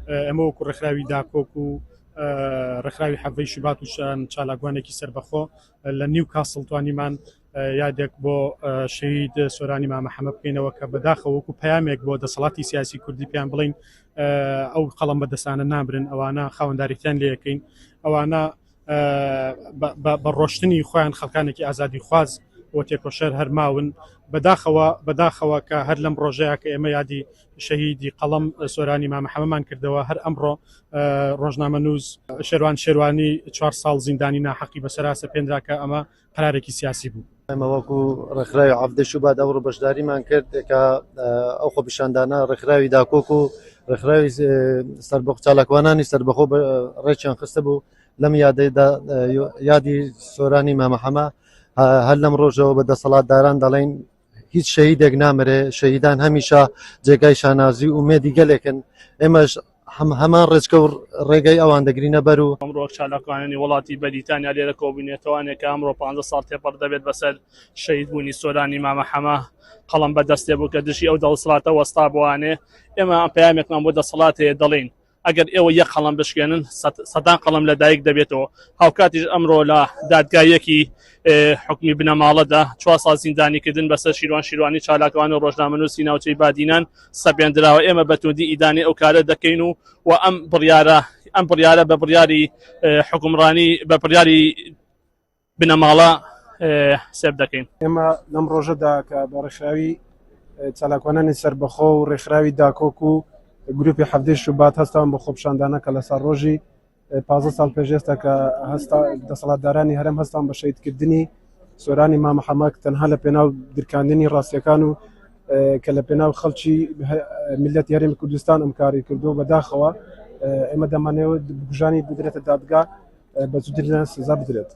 ئەمە وەکو ڕێکخراوی داکۆک و ڕێکخراوی حەڤەی شوبات و چالاکوانێکی سەربەخۆ لە نیو کاسڵ توانیمان یادێک بۆ شەهید سۆرانی مام محەممەد بکەینەوە کە بەداخەوە وەکو پەیامێک بۆ دەسەڵاتی سیاسی کوردی پێیان بڵین ئەو قەڵەم بەدەستانە نابرن، ئەوانە خاوەنداریتیان لێ یەکەین، ئەوانە بە ڕۆشتنی خۆیان خەڵکانێکی ئازادی خواز بۆ تێکۆشەر هەرماون بەداخەوە کە هەر لەم ڕۆژەیە کە ئێمە یادی شەهیدی قەڵەم سۆرانی مام محەممەدمان کردەوە، هەر ئەمڕۆ ڕۆژنامەنووس شێروانی 4 ساڵ زیندانی ناحەقی بەسەراسە پێنرا کە ئەمە قەرارێکی سیاسی بوو. ئەمە وەکو ڕێکخراوی عەفدە شوبات ئەوڕۆ بەشداریمان کرد کە ئەو خۆپیشاندانە ڕێکخراوی داکۆک و ڕێکخراوی چالاکوانانی سەربەخۆ ڕێکیان خستە بوو لەم یادی سۆرانی مام محەممەد. هەر لەم ڕۆژەوە بە دەسەڵاتداران دەڵێن هیچ شەهیدێک نامرێ، شەهیدان هەمیشە جێگای شانازی و مێدی گەلێکن، ئێمەش هەمان ڕێچکە و ڕێگەی ئەوان دەگرینە بەر و ئەمڕۆ چالاکوانی وڵاتی بەریتانیا لێرە کۆبوونێتەوەوانێک کە ئەمڕۆ 15 ساڵ تێپەڕ دەبێت بەسەر شەهید بوونی سۆرانی مام محەممەد قەڵەم بەدەستێ بوو کە دژی ئەو دەسەڵاتە وەستا بوانێ. ئێمە پەیامێکمان بۆ دەسەڵات هەیە دەڵێن ئەگەر ئێوە یەک قەڵەم بشکێنن سەدان قەڵەم لە دایک دەبێتەوە. هاوکاتیش ئەمڕۆ لە دادگایەکی حکمی بنەماڵەدا 4 ساڵ زیندانیکردن بەسەر شیروانی چالاکوان و ڕۆژنامەنووسی ناوچەی بادینان سەپێنراوە. ئێمە بەتوندی ئیدانی ئەو کارە دەکەین و ئەم بڕیارە بە بڕیاری حکومڕانی بە بڕیاری بنەماڵە سێب دەکەین. ئێمە لەم ڕۆژەدا کە بە ڕێکخراوی چالاکوانانی سەربەخۆ و ڕێکخراوی داکۆک و گروپی حەڤدەی شوبات هەستان بە خۆپیشاندانە کە لەسەر ڕۆژی 15 ساڵ پێشێستا کە دەسەڵاتدارانی هەرێم هەستان بە شەهیدکردنی سۆرانی مام محەممەد تەنها لە پێناو درکاندنی ڕاستیەکان و کە لە پێناو خەڵکی میلەتی هەرێمی کوردستان ئەم کاری کردو بەداخەوە ئێمە دەمانەوە بژانی بدرێتە دادگا بە زوودترین سزا بدرێت.